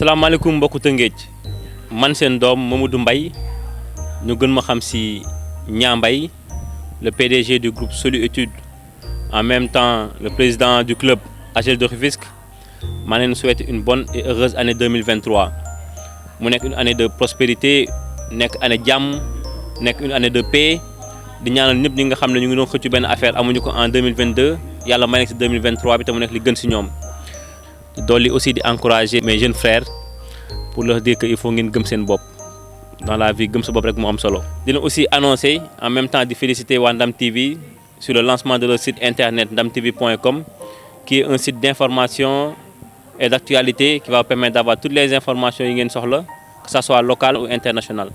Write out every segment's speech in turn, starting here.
salaamaaleykum mbokku Tëngéej man seen doom Mamadou Mbaye ñu gën ma xam ci Niang Mbaye le PDG du groupe Solu Études en même temps le président du club AGEL de Rufisque maa leen souhaite une bonne et heureuse année 2023 mu nekk une année de prospérité nekk année jàmm nekk une année de paix di ñaanal ñëpp ñi nga xam ne ñu ngi doon xëccu benn affaire amuñu ko en 2022 yàlla may nekk ci 2023 bi te mu nekk li gën ci ñoom. dolli aussi di encourager mes jeunes frères pour leur dire que il faut ngeen gëm seen bopp dans la vie gëm sa bopp rek moo am solo. dina aussi annoncer en même temps di féliciter waa Ndam TV sur le lancement de leur site internet ndamtv.com qui est un site d'information et d'actualité qui va permettre d'avoir toutes les informations yi ngeen soxla que ça soit local ou international.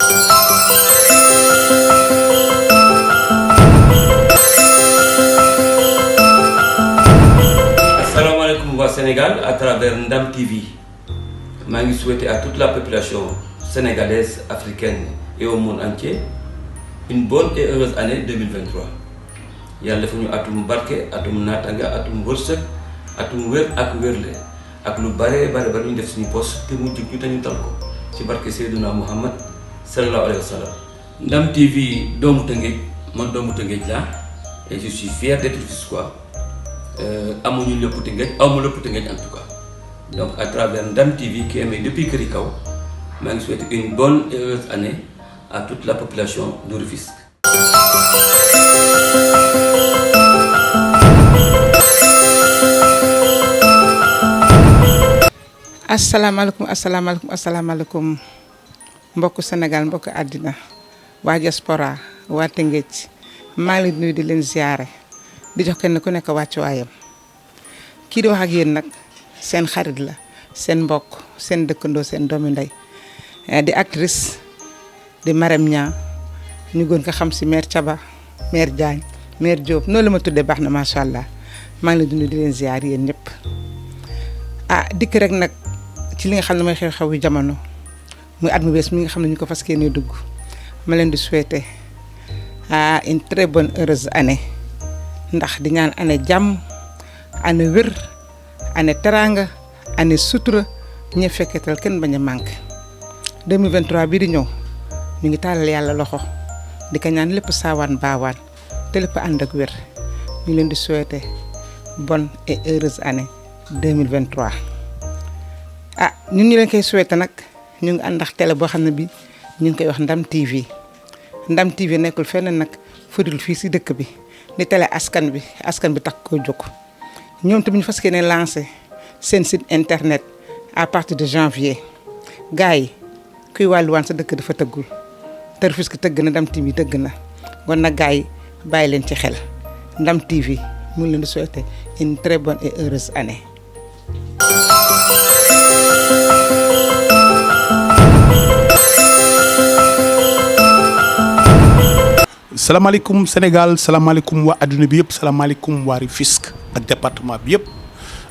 Au Sénégal à travers Ndam TV maa ngi souhaiter à toute la population sénégalaise, africaine et au monde entier une bonne et heureuse année 2023 yàlla dafa ñu atum barke atum naatanga atum wërsëg atum wér ak wérle ak lu bare ñu def suñu poste te mu jig ñu te ñu tal ko ci barke Seydina Muhammad sallallahu alayhi wa sallam. Ndam TV doomu Tëngéej man doomu Tëngéej laa et je suis fier d'être Rufisquois. amuñu lépp Tëngéej amu lépp Tëngéej en tout cas donc à travers Ndam TV qui émet depuis Kër Kaw maa ngi souhaiter une bonne et heureuse année à toute la population de Rufisque. asalaamaaleykum mbokku Sénégal mbokku àddina waa diaspora waa Tëngéej maa ngi leen di nuyu di leen ziare. di jox kenn ku nekk wàccuwaayam kii di wax ak yéen nag seen xarit la seen mbokk seen dëkkandoo seen doomi ndey di actrice di Marème Niang ñu gën ko xam ci mère Thiaba mère Diagne mère Diop noonu la ma tuddee baax na macha allah maa ngi leen di nuyu di leen ziar yéen ñëpp. dikk rek nag ci li nga xam ne mooy xew-xewu jamono muy at mu bees mi nga xam ne ñu ko fas yéenee dugg ma leen di souhaiter une très bonne heureuse année. ndax di ñaan année jàmm année wér année teraanga année sutura ñe fekketal kenn bañ a manqué 2023 bii di ñëw ñu ngi tàllal yàlla loxo di ko ñaan lépp saawaan baawaan te lépp ànd ak wér ñu leen di souhaiter bonne et heureuse année 2023. ñun ñu leen koy souhaiter nag ñu ngi ànd ak télé boo xam ne bi ñu ngi koy wax Ndam TV Ndam TV nekkul fenn nag fudul fii si dëkk bi. di télé askan bi tax koo jóg ñoom tamit ñu fas yéene lancé seen site internet à partir de janvier gars yi kuy wàlluwaan sa dëkk dafa tëggul te Rufisque tëgg na Ndam TV tëgg na kon nag gars yi bàyyi leen ci xel Ndam TV mu ngi leen di souhaiter une très bonne et heureuse année. salaamaaleykum Sénégal salaamaaleykum waa adduna bi yëpp salaamaaleykum waa Rufisque ak département bi yëpp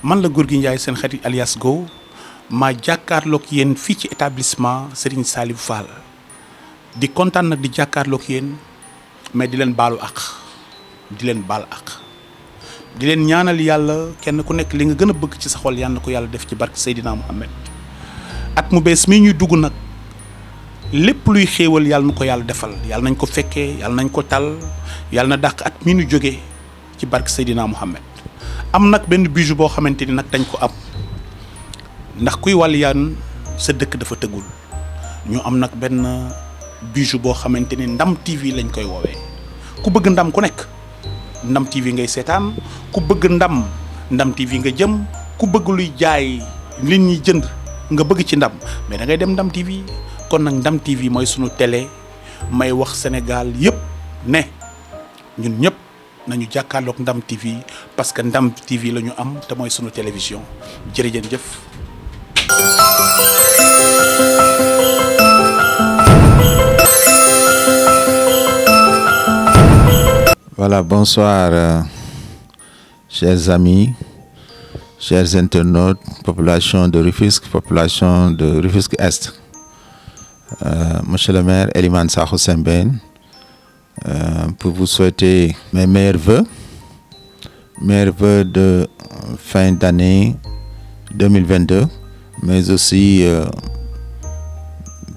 man la Gorgui Ndiaye seen xarit alias Go maa jàkkaarloog yéen fii ci établissement Serigne Saliou Fall di kontaan nag di jàkkaarloog yéen mais di leen baalu àq di leen baal àq di leen ñaanal yàlla kenn ku nekk li nga gën a bëgg ci sa xol yàlla na ko yàlla def ci barke Seydina Mohamed at mu bees mii ñuy dugg nag. lépp luy xéewal yàlla na ko yàlla defal yàlla nañ ko fekkee yàlla nañ ko tal yàlla na dàq at mi nu jógee ci barke Seydina Mohamed am nag benn bijou boo xamante ni nag dañ ko am ndax kuy wàlliyaan sa dëkk dafa tëggul ñu am nag benn bijou boo xamante ni Ndam TV lañ koy woowee ku bëgg ndam ku nekk Ndam TV ngay seetaan ku bëgg Ndam TV nga jëm ku bëgg luy jaay nit ñi jënd nga bëgg ci ndam mais da ngay dem Ndam TV. kon nag Ndam TV mooy sunu télé may wax Sénégal yëpp ne ñun ñëpp nañu jàkkaarloog Ndam TV parce que Ndam TV la ñu am te mooy sunu télévision jërëjëf jëf. Voilà, bonsoir chers amis, chers internautes, population de Rufisque, population de Rufisque Est. Monsieur le maire Elimane Sakho Sembène, pour vous souhaiter mes meilleurs vœux de fin d'année 2022 mais aussi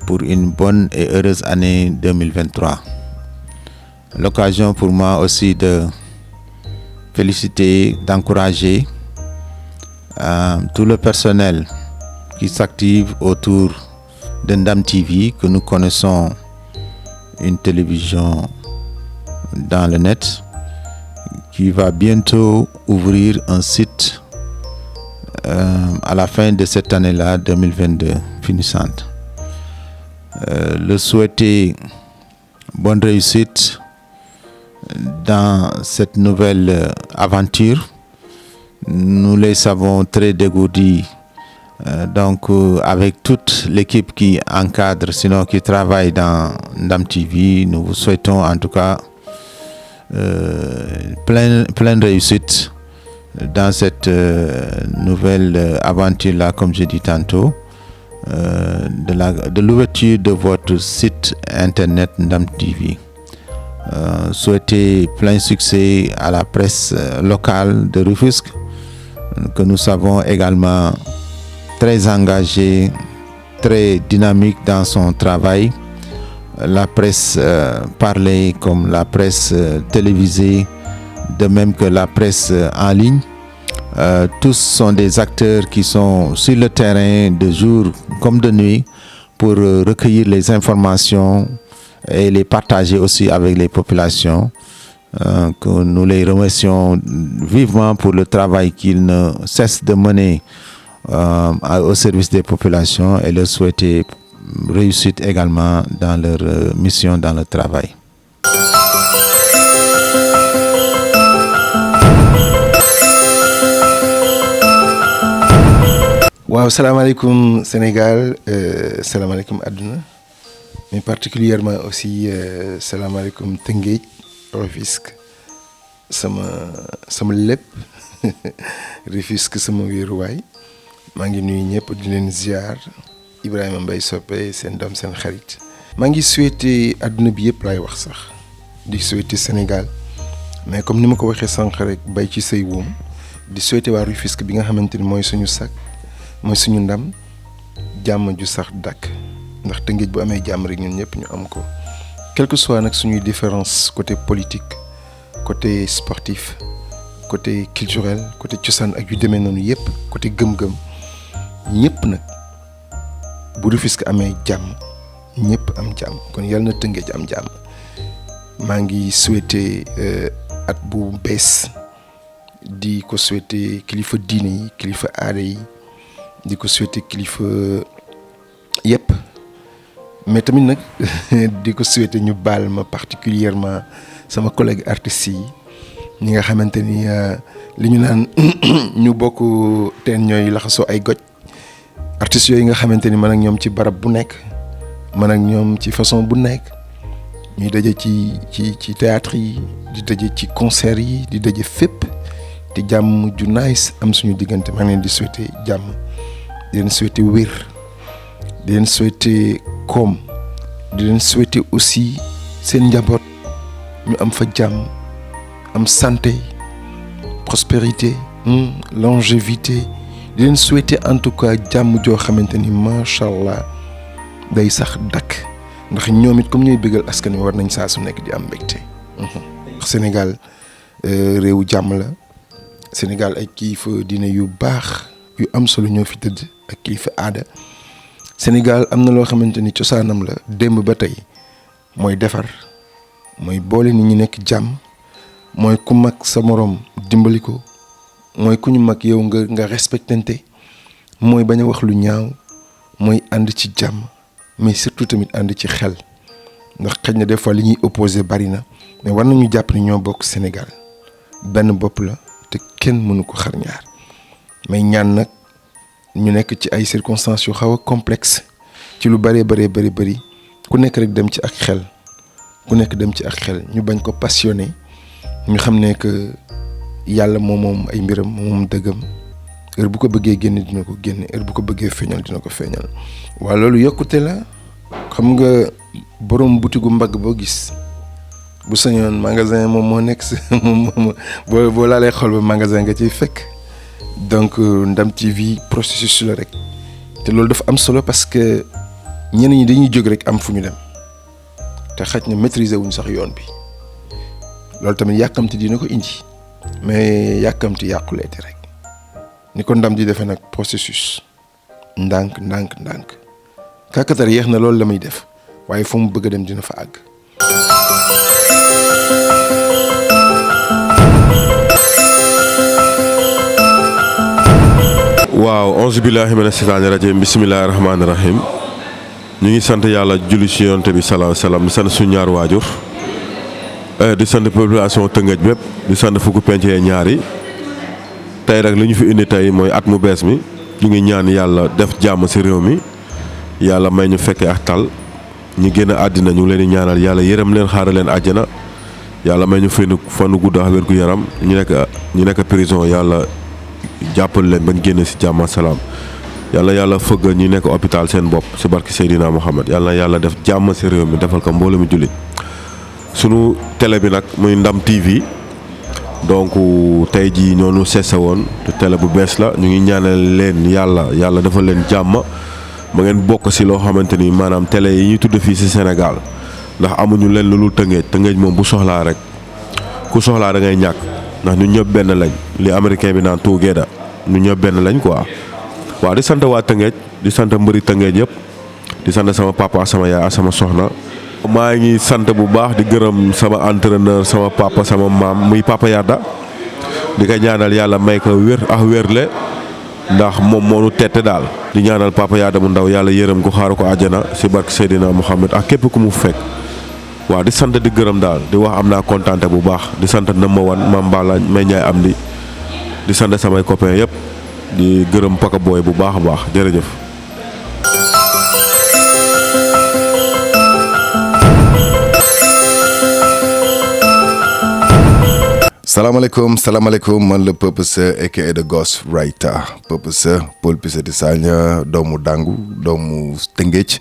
pour une bonne et heureuse année 2023. L'occasion pour moi aussi de féliciter, d'encourager tout le personnel qui s'active autour de Ndam TV, que nous connaissons une télévision dans le net, qui va bientôt ouvrir un site à la fin de cette année-là, 2022, finissante. Le souhaiter bonne réussite dans cette nouvelle aventure. Nous les savons très dégourdis, donc avec toute l'équipe qui encadre, sinon qui travaille dans Ndam TV, nous vous souhaitons en tout cas pleine réussite dans cette nouvelle aventure-là, comme j'ai dit tantôt, de l'ouverture de votre site internet Ndam TV. Souhaiter plein succès à la presse locale de Rufisque, que nous savons également très engagée, très dynamique dans son travail. La presse parlée comme la presse télévisée, de même que la presse en ligne. Tous sont des acteurs qui sont sur le terrain de jour comme de nuit pour recueillir les informations et les partager aussi avec les populations. Que nous les remercions vivement pour le travail qu'ils ne cessent de mener au service des populations, et leur souhaiter réussite également dans leur mission, dans leur travail. Waaw, salaamaaleykum Sénégal, salaamaaleykum àdduna, mais particulièrement aussi salaamaaleykum Tëngéej, Rufisque, sama lépp Rufisque sama wéeruwaay. Maa ngi nuyu ñëpp di leen ziar, Ibrahima Mbaye Soppe, seen doom seen xarit. Maa ngi souhaité àdduna bi yëpp laay wax sax, di souhaité Sénégal, mais comme ni ma ko waxee sànq rek bay ci say woom, di souhaité waa Rufisque bi nga xamante ni mooy suñu sac, mooy suñu ndam, jàmm ju sax dàkk, ndax Tëngéej bu amee jàmm rek ñun ñëpp ñu am ko. Quel que soit nag suñuy différence côté politique, côté sportif, côté culturel, côté cosaan ak yu demee noonu yëpp, côté gëm-gëm, ñëpp nag bu Rufisque amee jàmm ñëpp am jàmm, kon yàlla na Tëngéej am jàmm. Maa ngi souhaité at bu bees, di ko souhaité kilifa diine yi, kilifa aada yi, di ko souhaité kilifa yëpp, mais tamit nag di ko souhaité ñu baal ma particulièrement sama collègue artistes yi, ñi nga xamante ni li ñu naan ñu bokk teen ñooy laxasoo ay goj. Artistes yooyu nga xamante ni man ak ñoom ci barab bu nekk, man ak ñoom ci façon bu nekk, ñuy daje ci théâtre yi, di daje ci concert yi, di daje fépp, te jàmm ju nice am suñu diggante. maa ngi leen di souhaiter jàmm, di leen souhaiter wér, di leen souhaiter koom, di leen souhaiter aussi seen njaboot ñu am fa jàmm, am santé, prospérité, longévité. di leen souhaiter en tout cas jàmm joo xamante ni macha allah day sax dakk, ndax ñoom it comme ñooy bëggal askan wi war nañ saa su nekk di am mbégte. Sénégal réewu jàmm la. Sénégal ay kilifa diine yu baax yu am solo ñoo fi tëdd ak kilifa aada. Sénégal am na loo xamante ni cosaanam la démb ba tey, mooy defar, mooy boole nit ñi nekk jàmm, mooy ku mag sa morom dimbali ko, mooy ku ñu mag yow nga respectante, mooy bañ a wax lu ñaaw, mooy ànd ci jàmm, mais surtout tamit ànd ci xel, ndax xëy na des fois li ñuy opposé bari na, mais war nañu jàpp ni ñoo bokk Sénégal, benn bopp la te kenn mënu ko xar ñaar. mais ñaan nag ñu nekk ci ay circonstances yu xaw a complexe ci lu bëree bëri ku nekk rek dem ci ak xel, ku nekk dem ci ak xel, ñu bañ ko passionné, ñu xam ne que yàlla moom ay mbiram moom dëggam, heure bu ko bëggee génne dina ko génne, heure bu ko bëggee feeñal dina ko feeñal. waaw loolu yokkute la, xam nga borom butigu mbagg boo gis bu sañoon magasin moom moo nekk moom boo laalee xol ba magasin nga ciy fekk. donc Ndam TV processus la rek, te loolu dafa am solo parce que ñenn ñi dañuy jóg rek am fu ñu dem te xaj na maîtriser wuñ sax yoon bi loolu tamit yàkkamti dina ko indi mais yàkkamti yàquleeti rek ni ko ndam di defee nag processus ndànk kàkkatar yéex na loolu la muy def waaye fu mu bëgg a dem dina fa àgg. waaw auzu billaahi mina shaytaani rajiim bismillaahi rahmaani rahiim ñu ngi sant yàlla julli ci yonent bi salaahu salaam di sant suñu ñaar waajur di sant population Tëngéej bépp di sant fukki penc ñaari tey rek li ñu fi indi tey mooy at mu bees mi ñu ngi ñaan yàlla def jàmm ci réew mi yàlla may ñu fekkee ak tal ñi génn àddina ñu ngi leen di ñaanal yàlla yërëm leen xaaral leen àjjana yàlla may ñu fanu gudd ak wér gu yaram ñu nekk prison yàlla jàppal leen bañ génne ci jàmm salaam yàlla fëgg ñi nekk hôpital seen bopp ci barki Seydina Muhammad yàlla def jàmm ci réew mi defal ko mbooloo mi jullit sunu télé bi nag muy Ndam TV donc tey jii ñoonu seese woon te télé bu bees la ñu ngi ñaanal leen yàlla defal leen jàmm ba ngeen bokk ci loo xamante ni maanaam télé yi ñuy tudd fii ci Sénégal ndax amuñu leen lu Tëngéej moom bu soxlaa rek ku soxlaa da ngay ñàkk ndax ñun ñëpp benn lañ li américain bi naan together ñun ñëpp benn lañ quoi. waaw di sant waa Tëngéej di sant mbëri Tëngéej yëpp di sant sama papa sama yaay sama soxna. maa ngi sant bu baax di gërëm sama entraîneur sama papa sama maam muy papa Yada di ko ñaanal yàlla may ko wér ak wérle ndax moom moo nu tette daal di ñaanal papa Yada mu ndaw yàlla yërëm ko xaaru ko àjjana ci barke Seydina Muhammad ak képp ku mu fekk. waaw di sant di gërëm daal di wax am naa kontaante bu baax di sant Number One Mame Balla may ñaay am di sant samay copains yëpp di gërëm Paka Boy bu baax a baax jërëjëf. salaamaaleykum man la Peuple Seux aka The Ghost Writer Peuple Seux Paul Pissati Sagna doomu Dangu doomu Tëngéej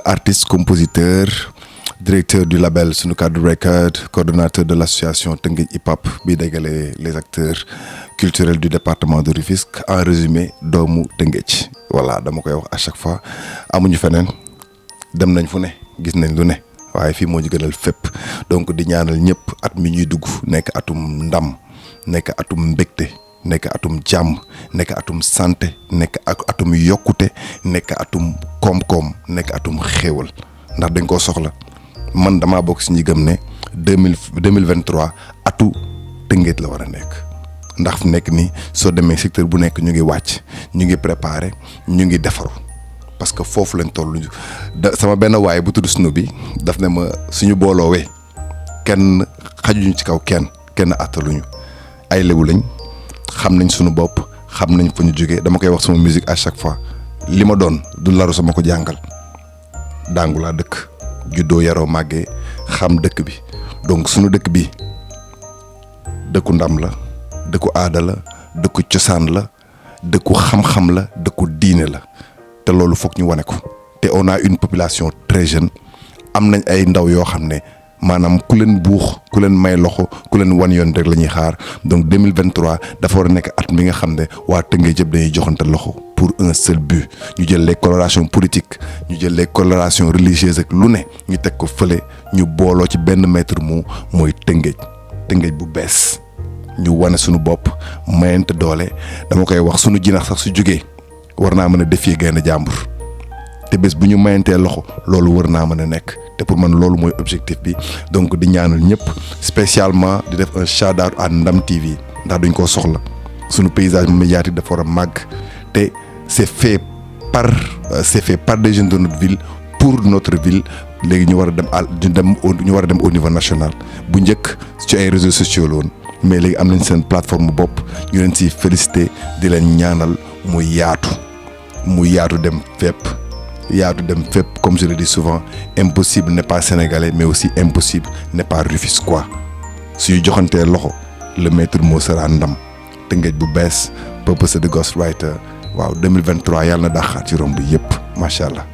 artiste compositeur directeur du label Sunu Kaddu Record coordonnateur de l'association Tëngéej Hip Hop bi dégale les acteurs culturels du département de Rufisque en résumé doomu Tëngéej voilà dama koy wax à chaque fois amuñu feneen dem nañ fu ne gis nañ lu ne waaye fii moo ñu gënal fépp donc di ñaanal ñëpp at mi ñuy dugg nekk atum ndam nekk atum mbégte nekk atum jàmm nekk atum santé nekk atum yokkute nekk atum koom-koom nekk atum xéewal ndax dañ koo soxla man damaa bokk si ñi gëm ne 2023 atu Tëngéej la war a nekk ndax fu nekk nii soo demee secteur bu nekk ñu ngi wàcc ñu ngi préparé ñu ngi defaru parce que foofu lañ toll sama benn waay bu tudd Snow bi daf ne ma suñu booloowee kenn xajuñu ci kaw kenn attaluñu ay lébu lañ xam nañ suñu bopp xam nañ fa ñu jógee dama koy wax sama musique à chaque fois li ma doon du laru sama ko jàngal Dangu laa dëkk juddoo yaroo màggee xam dëkk bi donc suñu dëkk bi dëkku ndam la dëkku aada la dëkku cosaan la dëkku xam-xam la dëkku diine la te loolu foog ñu wane ko te on a une population très jeune am nañ ay ndaw yoo xam ne maanaam ku leen buux ku leen may loxo ku leen wan yoon rek la ñuy xaar donc 2023 dafa war a nekk at mi nga xam ne waa Tëngéej yëpp dañuy joxante loxo pour un seul but ñu jël les colorations politiques ñu jël les colorations religieuses ak lu ne ñu teg ko fële ñu booloo ci benn maître mot mooy Tëngéej bu bees ñu wane suñu bopp mayante doole dama koy wax suñu jinax sax su jógee war naa mën a défier gaynde jàmbur te bés bu ñu mayantee loxo loolu war naa mën a nekk te pour man loolu mooy objectif bi donc di ñaanal ñëpp spécialement di def un shout out à Ndam TV ndax duñ koo soxla suñu paysage médiatique dafa war a màgg te c'est fait par des jeunes de notre ville pour notre ville léegi ñu war a dem au niveau national bu njëkk ci ay réseaux sociaux la woon mais léegi am nañ seen plateforme bopp ñu leen siy féliciter di leen ñaanal mu yaatu dem fépp comme je le dis souvent impossible n'est pas sénégalais mais aussi impossible n'est pas rufisquois suñu joxantee loxo le maître mot sera ndam Tëngéej bu bees Peuple Seux The Ghost Writer waaw 2023 yàlla na dàqaat ci romb yëpp macha allah.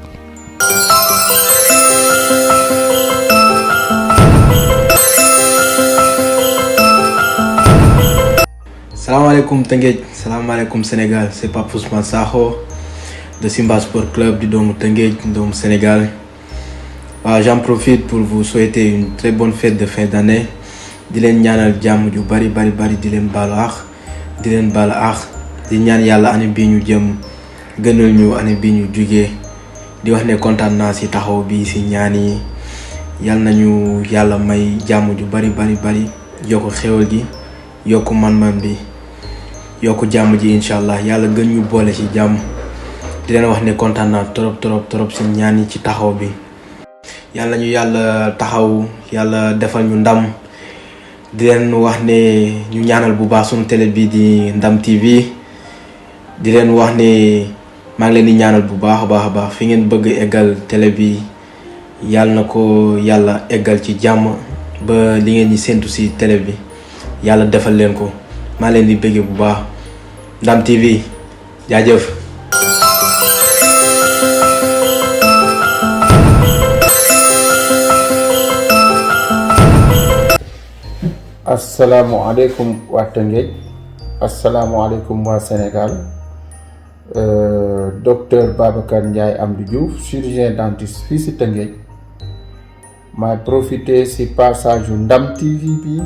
salaamaaleykum Tëngéej salaamaaleykum Sénégal c'est Pape Ousmane Sakho de Simba Sport Club du doomu Tëngéej doomu Sénégal. J'en profite pour vous souhaiter une très bonne fête de fin d'année di leen ñaanal jàmm ju bari di leen baalu àq di ñaan yàlla année bii ñu jëm gënal ñu année bii ñu jugee di wax ne kontaan naa ci taxaw bi ci ñaan yi yal nañu yàlla may jàmm ju bari yokk xéwal gi yokk man-man bi yokk jàmm ji incha allah yàlla gën ñu boole ci jàmm di leen wax ne kontaan naa trop ci ñaan yi ci taxaw bi. yàlla ñu yàlla taxaw yàlla defal ñu ndam di leen wax ne ñu ñaanal bu baax sunu télé bi di Ndam TV di leen wax ne maa ngi leen di ñaanal bu baax a baax fi ngeen bëgg eggal télé bi yàlla na ko yàlla eggal ci jàmm ba li ngeen ñi séntu ci télé bi yàlla defal leen ko maa leen di bëgge bu baax Ndam TV jaajëf. Asalaamaaleykum waa Tëngéej asalaamaaleykum waa Sénégal docteur Babacar Ndiaye Amdou Diouf chirurgien dentiste fii ci Tëngéej maay profité ci passage yu Ndam TV bi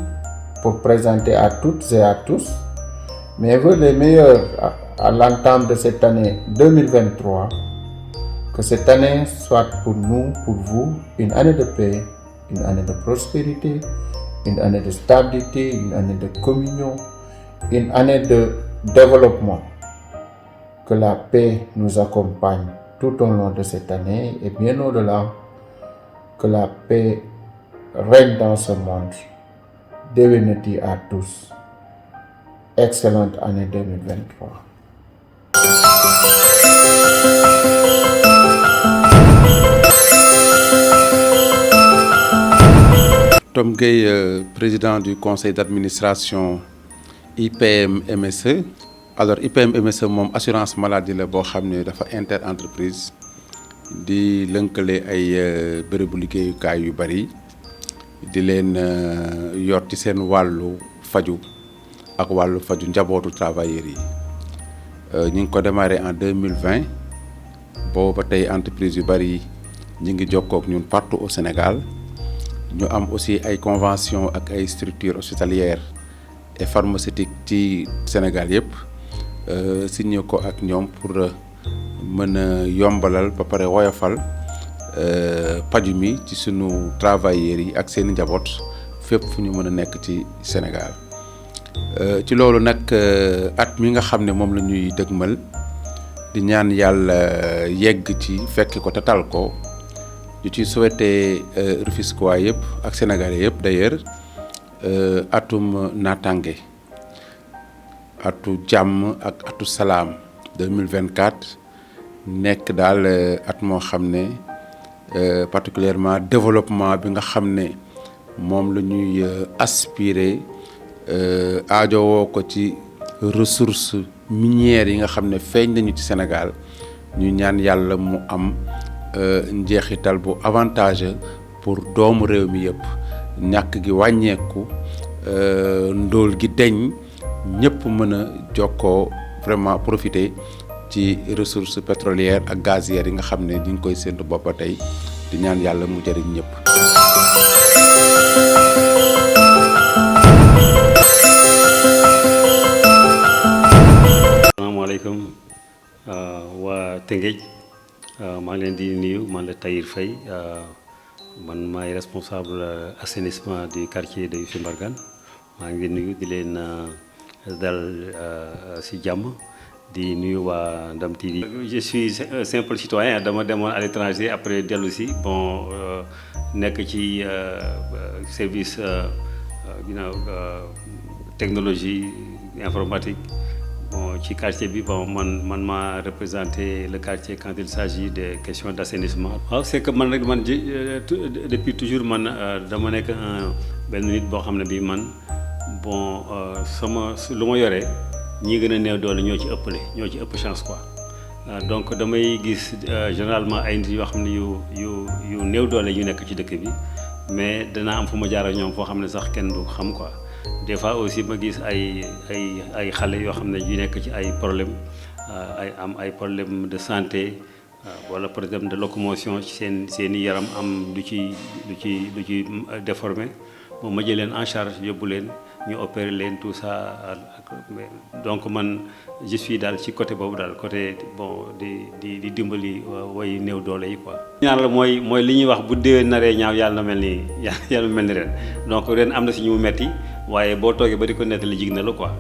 pour présenter à toutes et à tous mes vœux les meilleurs à l'entame de cette année 2023. Que cette année soit pour nous, pour vous, une année de paix, une année de prospérité, une année de stabilité, une année de communion, une année de développement. Que la paix nous accompagne tout au long de cette année et bien au-delà. Que la paix règne dans ce monde. Déwénati à tous. Excellente année 2023. Tom Gueye, président du conseil d'administration IPM MSE. Alors IPM MSE moom assurance maladie la boo xam ne dafa inter entreprise di lënkale ay bërëbu liggéeyukaay yu bari di leen yor ci seen wàllu faju ak wàllu faju njabootu travailleurs yi ñu ngi ko démarré en 2020 boobu ba tey entreprise yu bari ñu ngi jokkoo ak ñun partout au Sénégal. ñu am aussi ay convention ak ay structures hospitalières et pharmaceutiques ci Sénégal yëpp signé ko ak ñoom pour mën a yombalal ba pare woyofal paju mi ci sunu travailleurs yi ak seen njaboot fépp fu ñu mën a nekk ci Sénégal ci loolu nag at mi nga xam ne moom la ñuy dëgmal di ñaan yàlla yegg ci fekk ko te tal ko. ñu ci souhaité Rufisquois yëpp ak Sénégalais yëpp d'ailleurs atum naataange atu jàmm ak atu salaam 2024 nekk daal at moo xam ne particulièrement développement bi nga xam ne moom la ñuy aspirer aajowoo ko ci ressources minières yi nga xam ne feeñ nañu ci Sénégal ñu ñaan yàlla mu am njeexital bu avantageux pour doomu réew mi yëpp ñàkk gi wàññeeku ndóol gi deñ ñëpp mën a jokkoo vraiment profiter ci ressources pétrolières ak gazières yi nga xam ne ñu ngi koy séntu boppa tey di ñaan yàlla mu jëriñ ñëpp. asalaamaaleykum waa Tëngéej maa ngi leen di nuyu man la Tahir Faye man maay responsable assainissement du quartier de Youssou Mbargane maa ngi leen nuyu di leen dal si jàmm di nuyu waa Ndam TV. Je suis un simple citoyen dama demoon à l'étranger après dellu si bon nekk ci service technologie informatique. Bon, ci quartier bi bon man maa représenté le quartier quand il s'agit des questions d'assainissement. waaw c'est que man rek man depuis toujours man dama nekk benn nit boo xam ne bii man bon sama lu ma yore ñi gën a néew doole ñoo ci ëpp chance quoi. donc damay gis généralement ay nit yoo xam ne yu néew doole ñu nekk ci dëkk bi mais danaa am fu ma jaar ak ñoom foo xam ne sax kenn du xam quoi. Des fois aussi ma gis ay xale yoo xam ne yu nekk ci ay problème ay problème de santé wala problème de locomotion ci seen yaram am lu ci déformé moom ma jël leen en charge yóbbu leen ñu opérer leen tout ça donc man je suis daal ci côté boobu daal côté bon di dimbali way néew doole yi quoi. ñaan la mooy li ñuy wax bu déwén naree ñaaw yàlla na mel ni ren donc ren am na si ñu mu metti waaye boo toogee ba di ko nettali jig na la quoi.